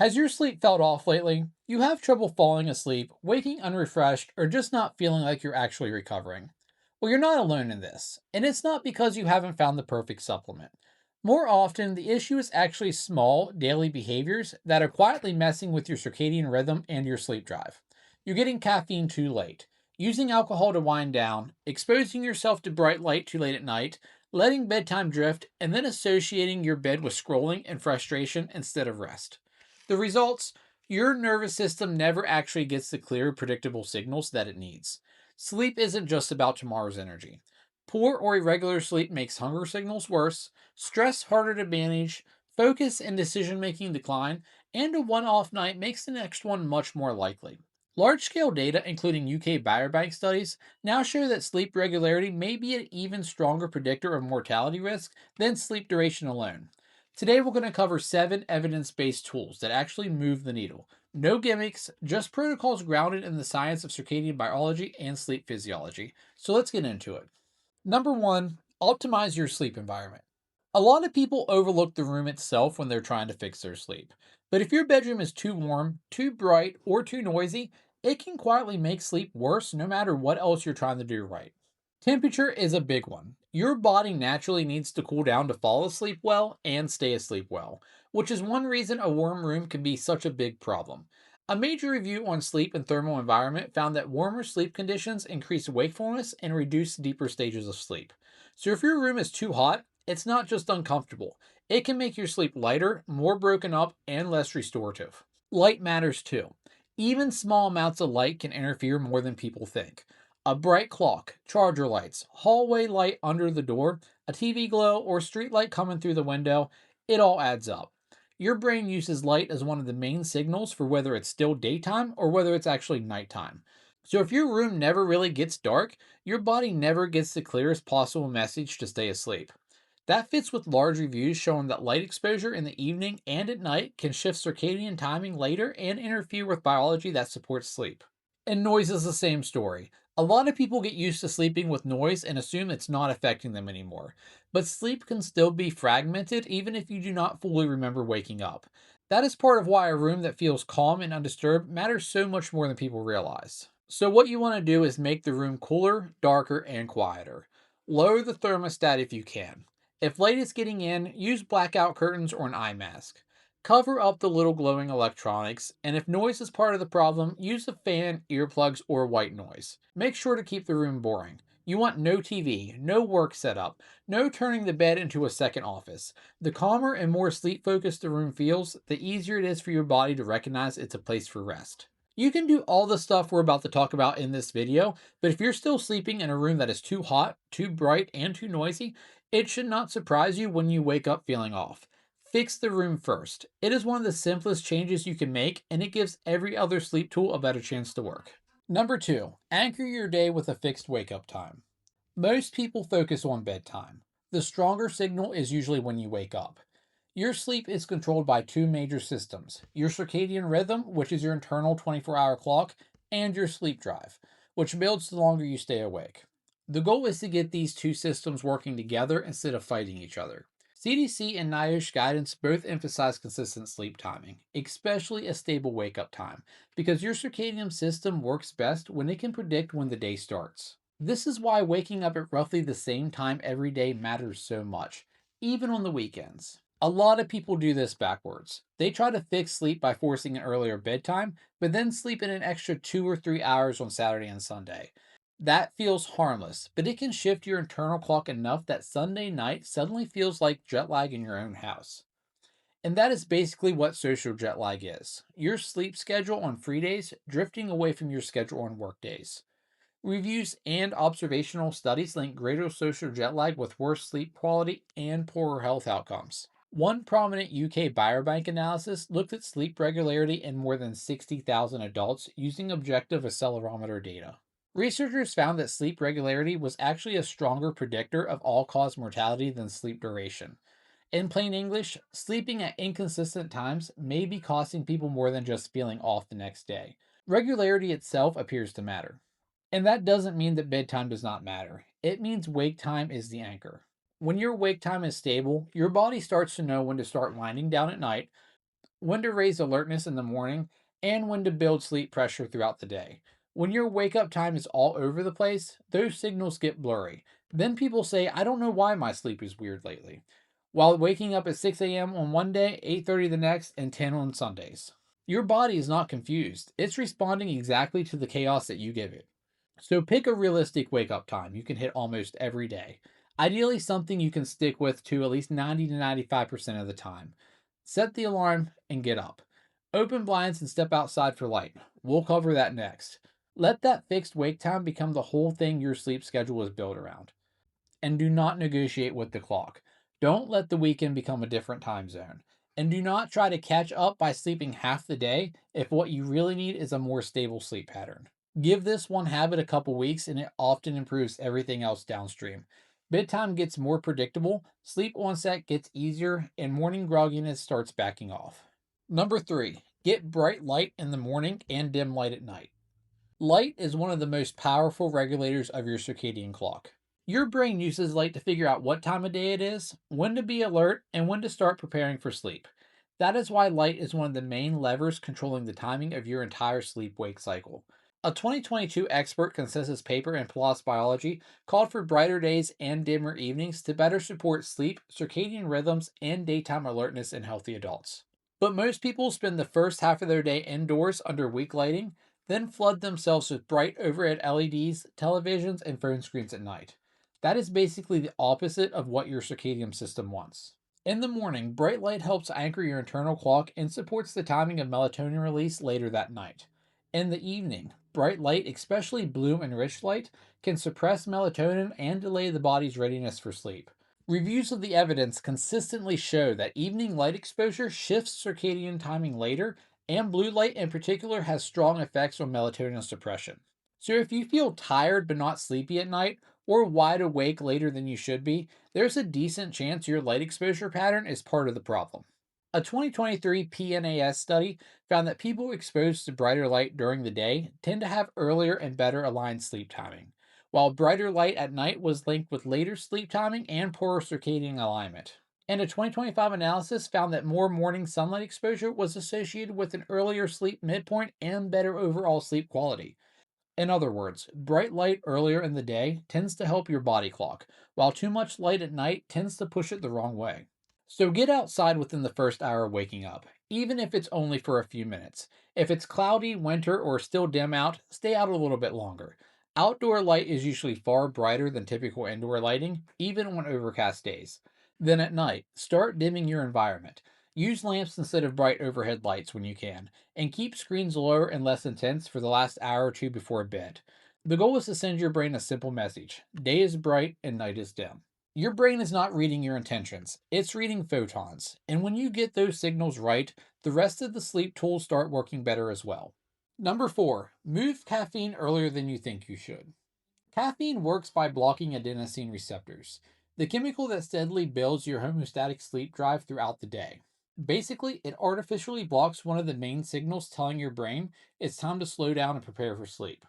Has your sleep felt off lately? You have trouble falling asleep, waking unrefreshed, or just not feeling like you're actually recovering? Well, you're not alone in this, and it's not because you haven't found the perfect supplement. More often, the issue is actually small daily behaviors that are quietly messing with your circadian rhythm and your sleep drive. You're getting caffeine too late, using alcohol to wind down, exposing yourself to bright light too late at night, letting bedtime drift, and then associating your bed with scrolling and frustration instead of rest. The results: your nervous system never actually gets the clear, predictable signals that it needs. Sleep isn't just about tomorrow's energy. Poor or irregular sleep makes hunger signals worse, stress harder to manage, focus and decision making decline, and a one off night makes the next one much more likely. Large scale data, including UK biobank studies, now show that sleep regularity may be an even stronger predictor of mortality risk than sleep duration alone. Today, we're going to cover 7 evidence based tools that actually move the needle. No gimmicks, just protocols grounded in the science of circadian biology and sleep physiology. So let's get into it. Number 1, optimize your sleep environment. A lot of people overlook the room itself when they're trying to fix their sleep. But if your bedroom is too warm, too bright, or too noisy, it can quietly make sleep worse no matter what else you're trying to do right. Temperature is a big one. Your body naturally needs to cool down to fall asleep well and stay asleep well, which is one reason a warm room can be such a big problem. A major review on sleep and thermal environment found that warmer sleep conditions increase wakefulness and reduce deeper stages of sleep. So if your room is too hot, it's not just uncomfortable. It can make your sleep lighter, more broken up, and less restorative. Light matters too. Even small amounts of light can interfere more than people think. A bright clock, charger lights, hallway light under the door, a TV glow, or street light coming through the window, it all adds up. Your brain uses light as one of the main signals for whether it's still daytime or whether it's actually nighttime. So if your room never really gets dark, your body never gets the clearest possible message to stay asleep. That fits with large reviews showing that light exposure in the evening and at night can shift circadian timing later and interfere with biology that supports sleep. And noise is the same story. A lot of people get used to sleeping with noise and assume it's not affecting them anymore. But sleep can still be fragmented even if you do not fully remember waking up. That is part of why a room that feels calm and undisturbed matters so much more than people realize. So, what you want to do is make the room cooler, darker, and quieter. Lower the thermostat if you can. If light is getting in, use blackout curtains or an eye mask. Cover up the little glowing electronics, and if noise is part of the problem, use a fan, earplugs, or white noise. Make sure to keep the room boring. You want no TV, no work setup, no turning the bed into a second office. The calmer and more sleep focused the room feels, the easier it is for your body to recognize it's a place for rest. You can do all the stuff we're about to talk about in this video, but if you're still sleeping in a room that is too hot, too bright, and too noisy, it should not surprise you when you wake up feeling off. Fix the room first. It is one of the simplest changes you can make, and it gives every other sleep tool a better chance to work. Number 2, anchor your day with a fixed wake up time. Most people focus on bedtime. The stronger signal is usually when you wake up. Your sleep is controlled by two major systems: your circadian rhythm, which is your internal 24-hour clock, and your sleep drive, which builds the longer you stay awake. The goal is to get these two systems working together instead of fighting each other. CDC and NIOSH guidance both emphasize consistent sleep timing, especially a stable wake up time, because your circadian system works best when it can predict when the day starts. This is why waking up at roughly the same time every day matters so much, even on the weekends. A lot of people do this backwards. They try to fix sleep by forcing an earlier bedtime, but then sleep in an extra 2 or 3 hours on Saturday and Sunday. That feels harmless, but it can shift your internal clock enough that Sunday night suddenly feels like jet lag in your own house. And that is basically what social jet lag is: your sleep schedule on free days drifting away from your schedule on work days. Reviews and observational studies link greater social jet lag with worse sleep quality and poorer health outcomes. One prominent UK biobank analysis looked at sleep regularity in more than 60,000 adults using objective accelerometer data. Researchers found that sleep regularity was actually a stronger predictor of all cause mortality than sleep duration. In plain English, sleeping at inconsistent times may be costing people more than just feeling off the next day. Regularity itself appears to matter. And that doesn't mean that bedtime does not matter. It means wake time is the anchor. When your wake time is stable, your body starts to know when to start winding down at night, when to raise alertness in the morning, and when to build sleep pressure throughout the day. When your wake up time is all over the place, those signals get blurry. Then people say, I don't know why my sleep is weird lately, while waking up at 6 a.m. on one day, 8:30 the next, and 10 on Sundays. Your body is not confused. It's responding exactly to the chaos that you give it. So pick a realistic wake up time you can hit almost every day. Ideally, something you can stick with to at least 90 to 95% of the time. Set the alarm and get up. Open blinds and step outside for light. We'll cover that next. Let that fixed wake time become the whole thing your sleep schedule is built around. And do not negotiate with the clock. Don't let the weekend become a different time zone. And do not try to catch up by sleeping half the day if what you really need is a more stable sleep pattern. Give this one habit a couple weeks and it often improves everything else downstream. Bedtime gets more predictable, sleep onset gets easier, and morning grogginess starts backing off. Number three, get bright light in the morning and dim light at night. Light is one of the most powerful regulators of your circadian clock. Your brain uses light to figure out what time of day it is, when to be alert, and when to start preparing for sleep. That is why light is one of the main levers controlling the timing of your entire sleep wake cycle. A 2022 expert consensus paper in PLOS Biology called for brighter days and dimmer evenings to better support sleep, circadian rhythms, and daytime alertness in healthy adults. But most people spend the first half of their day indoors under weak lighting, then flood themselves with bright overhead LEDs, televisions, and phone screens at night. That is basically the opposite of what your circadian system wants. In the morning, bright light helps anchor your internal clock and supports the timing of melatonin release later that night. In the evening, bright light, especially blue and rich light, can suppress melatonin and delay the body's readiness for sleep. Reviews of the evidence consistently show that evening light exposure shifts circadian timing later, and blue light in particular has strong effects on melatonin suppression. So if you feel tired but not sleepy at night, or wide awake later than you should be, there's a decent chance your light exposure pattern is part of the problem. A 2023 PNAS study found that people exposed to brighter light during the day tend to have earlier and better aligned sleep timing, while brighter light at night was linked with later sleep timing and poorer circadian alignment. And a 2025 analysis found that more morning sunlight exposure was associated with an earlier sleep midpoint and better overall sleep quality. In other words, bright light earlier in the day tends to help your body clock, while too much light at night tends to push it the wrong way. So get outside within the first hour of waking up, even if it's only for a few minutes. If it's cloudy, winter, or still dim out, stay out a little bit longer. Outdoor light is usually far brighter than typical indoor lighting, even on overcast days. Then at night, start dimming your environment. Use lamps instead of bright overhead lights when you can, and keep screens lower and less intense for the last hour or two before bed. The goal is to send your brain a simple message: day is bright and night is dim. Your brain is not reading your intentions, it's reading photons. And when you get those signals right, the rest of the sleep tools start working better as well. Number four, move caffeine earlier than you think you should. Caffeine works by blocking adenosine receptors, the chemical that steadily builds your homeostatic sleep drive throughout the day. Basically, it artificially blocks one of the main signals telling your brain it's time to slow down and prepare for sleep.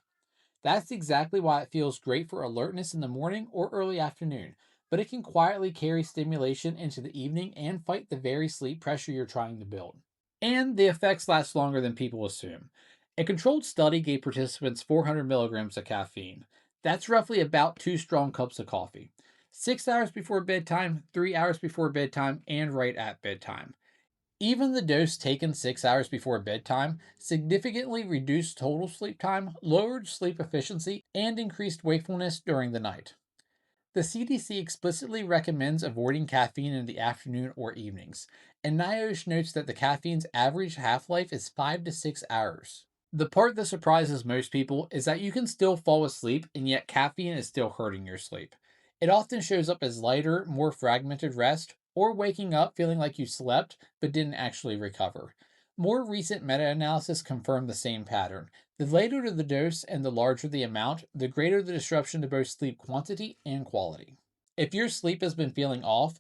That's exactly why it feels great for alertness in the morning or early afternoon, but it can quietly carry stimulation into the evening and fight the very sleep pressure you're trying to build. And the effects last longer than people assume. A controlled study gave participants 400 milligrams of caffeine. That's roughly about 2 strong cups of coffee. 6 hours before bedtime, 3 hours before bedtime, and right at bedtime. Even the dose taken 6 hours before bedtime significantly reduced total sleep time, lowered sleep efficiency, and increased wakefulness during the night. The CDC explicitly recommends avoiding caffeine in the afternoon or evenings, and NIOSH notes that the caffeine's average half life is 5 to 6 hours. The part that surprises most people is that you can still fall asleep, and yet caffeine is still hurting your sleep. It often shows up as lighter, more fragmented rest, or waking up feeling like you slept but didn't actually recover. More recent meta analysis confirm the same pattern. The later the dose and the larger the amount, the greater the disruption to both sleep quantity and quality. If your sleep has been feeling off,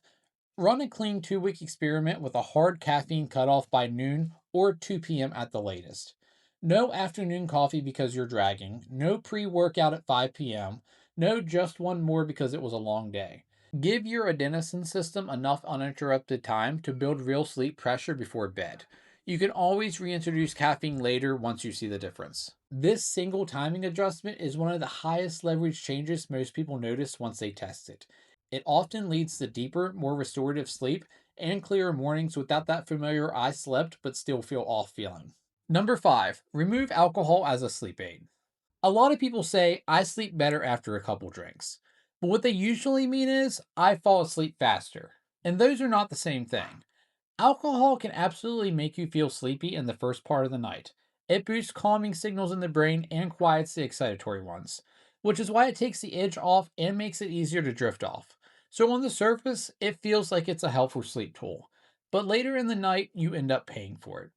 run a clean 2 week experiment with a hard caffeine cutoff by noon or 2 p.m. at the latest. No afternoon coffee because you're dragging, no pre workout at 5 p.m., no just one more because it was a long day. Give your adenosine system enough uninterrupted time to build real sleep pressure before bed. You can always reintroduce caffeine later once you see the difference. This single timing adjustment is one of the highest leverage changes most people notice once they test it. It often leads to deeper, more restorative sleep and clearer mornings without that familiar I slept but still feel off feeling. Number 5, remove alcohol as a sleep aid. A lot of people say I sleep better after a couple drinks, but what they usually mean is I fall asleep faster. And those are not the same thing. Alcohol can absolutely make you feel sleepy in the first part of the night. It boosts calming signals in the brain and quiets the excitatory ones, which is why it takes the edge off and makes it easier to drift off. So, on the surface, it feels like it's a helpful sleep tool, but later in the night, you end up paying for it.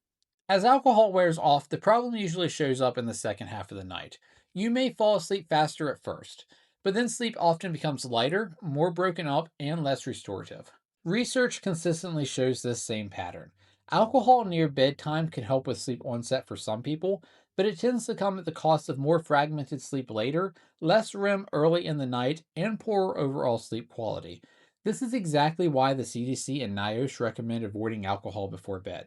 As alcohol wears off, the problem usually shows up in the second half of the night. You may fall asleep faster at first, but then sleep often becomes lighter, more broken up, and less restorative. Research consistently shows this same pattern. Alcohol near bedtime can help with sleep onset for some people, but it tends to come at the cost of more fragmented sleep later, less REM early in the night, and poorer overall sleep quality. This is exactly why the CDC and NIOSH recommend avoiding alcohol before bed.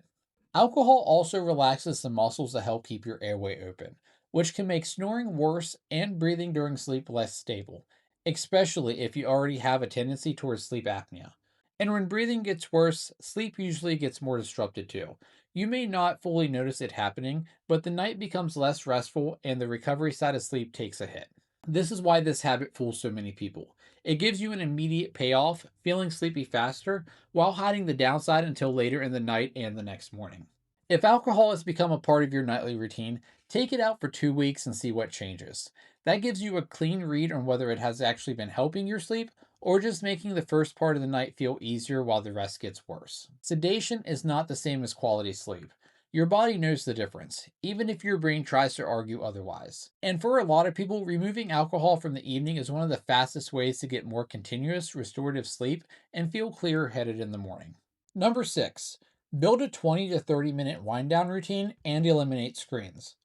Alcohol also relaxes the muscles that help keep your airway open, which can make snoring worse and breathing during sleep less stable, especially if you already have a tendency towards sleep apnea. And when breathing gets worse, sleep usually gets more disrupted too. You may not fully notice it happening, but the night becomes less restful and the recovery side of sleep takes a hit. This is why this habit fools so many people. It gives you an immediate payoff, feeling sleepy faster, while hiding the downside until later in the night and the next morning. If alcohol has become a part of your nightly routine, take it out for 2 weeks and see what changes. That gives you a clean read on whether it has actually been helping your sleep or just making the first part of the night feel easier while the rest gets worse. Sedation is not the same as quality sleep. Your body knows the difference, even if your brain tries to argue otherwise. And for a lot of people, removing alcohol from the evening is one of the fastest ways to get more continuous, restorative sleep and feel clearer headed in the morning. Number 6, build a 20 to 30-minute wind down routine and eliminate screens.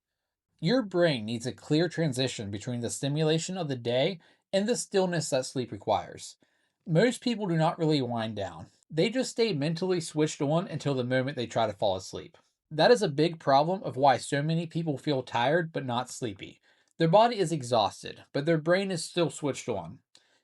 Your brain needs a clear transition between the stimulation of the day and the stillness that sleep requires. Most people do not really wind down. They just stay mentally switched on until the moment they try to fall asleep. That is a big problem of why so many people feel tired but not sleepy. Their body is exhausted, but their brain is still switched on.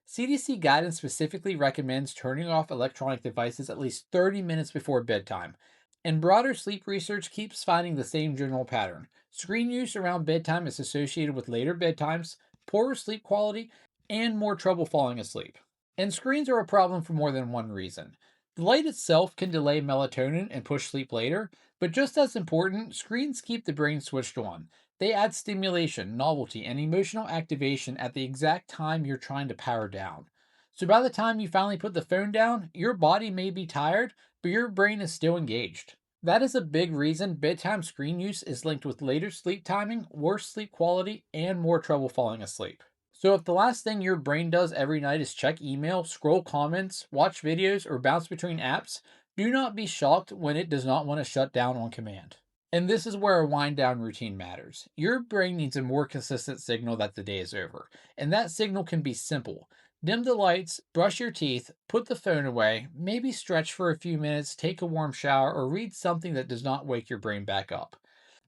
CDC guidance specifically recommends turning off electronic devices at least 30 minutes before bedtime. And broader sleep research keeps finding the same general pattern. Screen use around bedtime is associated with later bedtimes, poorer sleep quality, and more trouble falling asleep. And screens are a problem for more than one reason. The light itself can delay melatonin and push sleep later, but just as important, screens keep the brain switched on. They add stimulation, novelty, and emotional activation at the exact time you're trying to power down. So by the time you finally put the phone down, your body may be tired, but your brain is still engaged. That is a big reason bedtime screen use is linked with later sleep timing, worse sleep quality, and more trouble falling asleep. So, if the last thing your brain does every night is check email, scroll comments, watch videos, or bounce between apps, do not be shocked when it does not want to shut down on command. And this is where a wind down routine matters. Your brain needs a more consistent signal that the day is over, and that signal can be simple. Dim the lights, brush your teeth, put the phone away, maybe stretch for a few minutes, take a warm shower, or read something that does not wake your brain back up.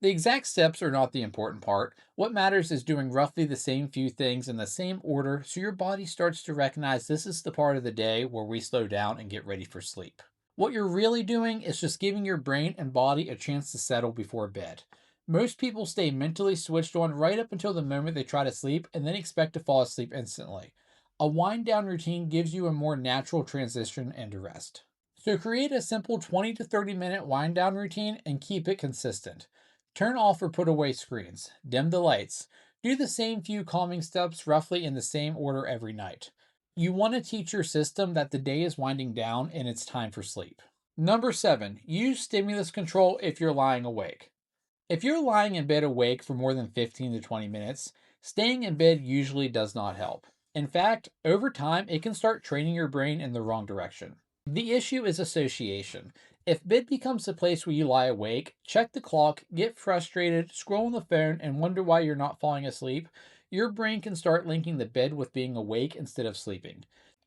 The exact steps are not the important part. What matters is doing roughly the same few things in the same order so your body starts to recognize this is the part of the day where we slow down and get ready for sleep. What you're really doing is just giving your brain and body a chance to settle before bed. Most people stay mentally switched on right up until the moment they try to sleep and then expect to fall asleep instantly. A wind down routine gives you a more natural transition into rest. So create a simple 20 to 30-minute wind down routine and keep it consistent. Turn off or put away screens. Dim the lights. Do the same few calming steps roughly in the same order every night. You want to teach your system that the day is winding down and it's time for sleep. Number 7, use stimulus control if you're lying awake. If you're lying in bed awake for more than 15 to 20 minutes, staying in bed usually does not help. In fact, over time, it can start training your brain in the wrong direction. The issue is association. If bed becomes the place where you lie awake, check the clock, get frustrated, scroll on the phone, and wonder why you're not falling asleep, your brain can start linking the bed with being awake instead of sleeping.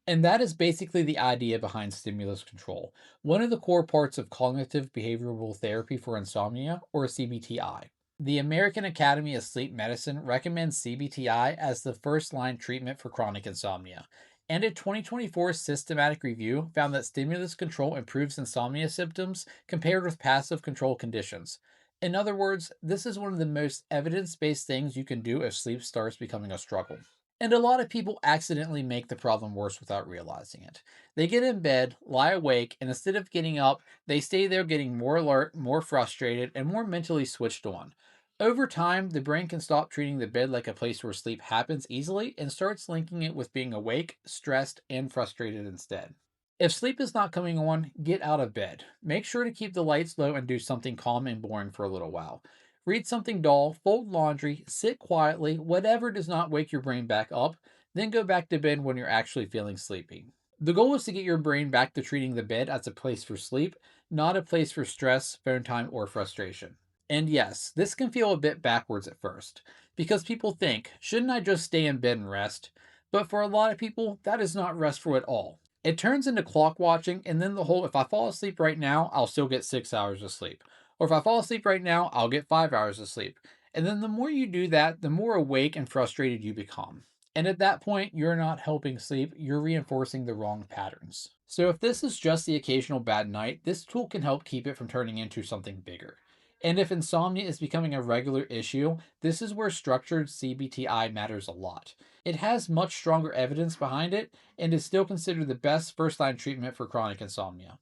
And that is basically the idea behind stimulus control, one of the core parts of cognitive behavioral therapy for insomnia, or CBT-I. The American Academy of Sleep Medicine recommends CBT-I as the first line treatment for chronic insomnia. And a 2024 systematic review found that stimulus control improves insomnia symptoms compared with passive control conditions. In other words, this is one of the most evidence based things you can do if sleep starts becoming a struggle. And a lot of people accidentally make the problem worse without realizing it. They get in bed, lie awake, and instead of getting up, they stay there getting more alert, more frustrated, and more mentally switched on. Over time, the brain can stop treating the bed like a place where sleep happens easily and starts linking it with being awake, stressed, and frustrated instead. If sleep is not coming on, get out of bed. Make sure to keep the lights low and do something calm and boring for a little while. Read something dull, fold laundry, sit quietly, whatever does not wake your brain back up, then go back to bed when you're actually feeling sleepy. The goal is to get your brain back to treating the bed as a place for sleep, not a place for stress, phone time, or frustration. And yes, this can feel a bit backwards at first, because people think, shouldn't I just stay in bed and rest? But for a lot of people, that is not restful at all. It turns into clock watching, and then the whole if I fall asleep right now, I'll still get 6 hours of sleep. Or if I fall asleep right now, I'll get 5 hours of sleep. And then the more you do that, the more awake and frustrated you become. And at that point, you're not helping sleep, you're reinforcing the wrong patterns. So if this is just the occasional bad night, this tool can help keep it from turning into something bigger. And if insomnia is becoming a regular issue, this is where structured CBTI matters a lot. It has much stronger evidence behind it and is still considered the best first line treatment for chronic insomnia.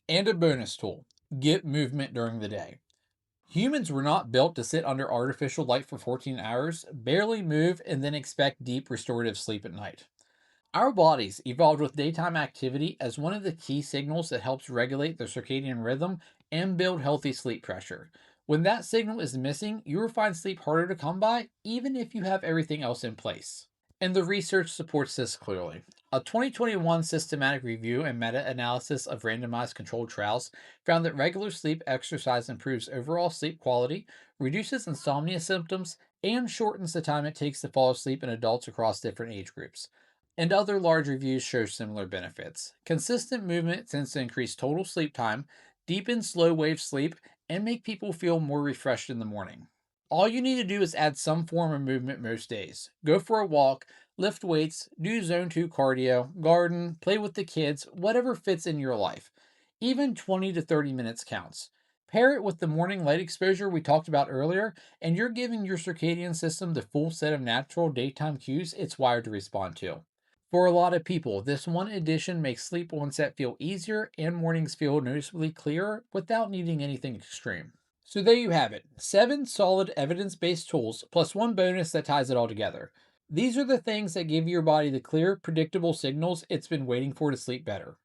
And a bonus tool, get movement during the day. Humans were not built to sit under artificial light for 14 hours, barely move, and then expect deep restorative sleep at night. Our bodies evolved with daytime activity as one of the key signals that helps regulate the circadian rhythm and build healthy sleep pressure. When that signal is missing, you will find sleep harder to come by, even if you have everything else in place. And the research supports this clearly. A 2021 systematic review and meta analysis of randomized controlled trials found that regular sleep exercise improves overall sleep quality, reduces insomnia symptoms, and shortens the time it takes to fall asleep in adults across different age groups. And other large reviews show similar benefits. Consistent movement tends to increase total sleep time, deepen slow wave sleep, and make people feel more refreshed in the morning. All you need to do is add some form of movement most days. Go for a walk, lift weights, do zone 2 cardio, garden, play with the kids, whatever fits in your life. Even 20 to 30 minutes counts. Pair it with the morning light exposure we talked about earlier, and you're giving your circadian system the full set of natural daytime cues it's wired to respond to. For a lot of people, this one addition makes sleep onset feel easier and mornings feel noticeably clearer without needing anything extreme. So there you have it, 7 solid evidence based tools plus one bonus that ties it all together. These are the things that give your body the clear, predictable signals it's been waiting for to sleep better.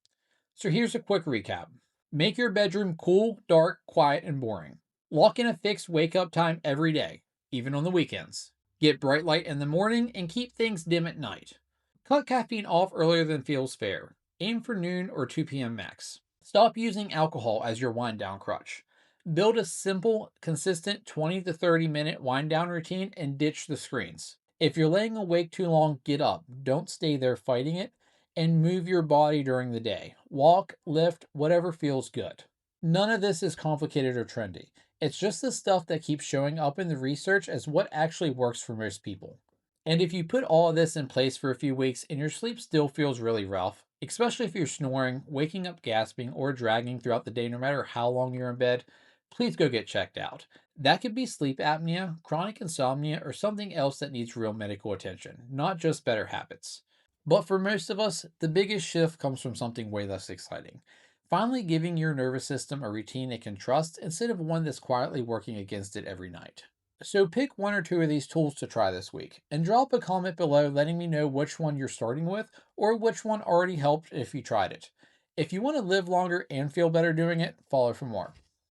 So here's a quick recap. Make your bedroom cool, dark, quiet, and boring. Lock in a fixed wake up time every day, even on the weekends. Get bright light in the morning and keep things dim at night. Cut caffeine off earlier than feels fair. Aim for noon or 2 p.m. max. Stop using alcohol as your wind down crutch. Build a simple, consistent 20 to 30 minute wind down routine and ditch the screens. If you're laying awake too long, get up. Don't stay there fighting it. And move your body during the day. Walk, lift, whatever feels good. None of this is complicated or trendy. It's just the stuff that keeps showing up in the research as what actually works for most people. And if you put all of this in place for a few weeks and your sleep still feels really rough, especially if you're snoring, waking up gasping, or dragging throughout the day no matter how long you're in bed, please go get checked out. That could be sleep apnea, chronic insomnia, or something else that needs real medical attention, not just better habits. But for most of us, the biggest shift comes from something way less exciting. Finally, giving your nervous system a routine it can trust instead of one that's quietly working against it every night. So pick one or two of these tools to try this week and drop a comment below letting me know which one you're starting with or which one already helped if you tried it. If you want to live longer and feel better doing it, follow for more.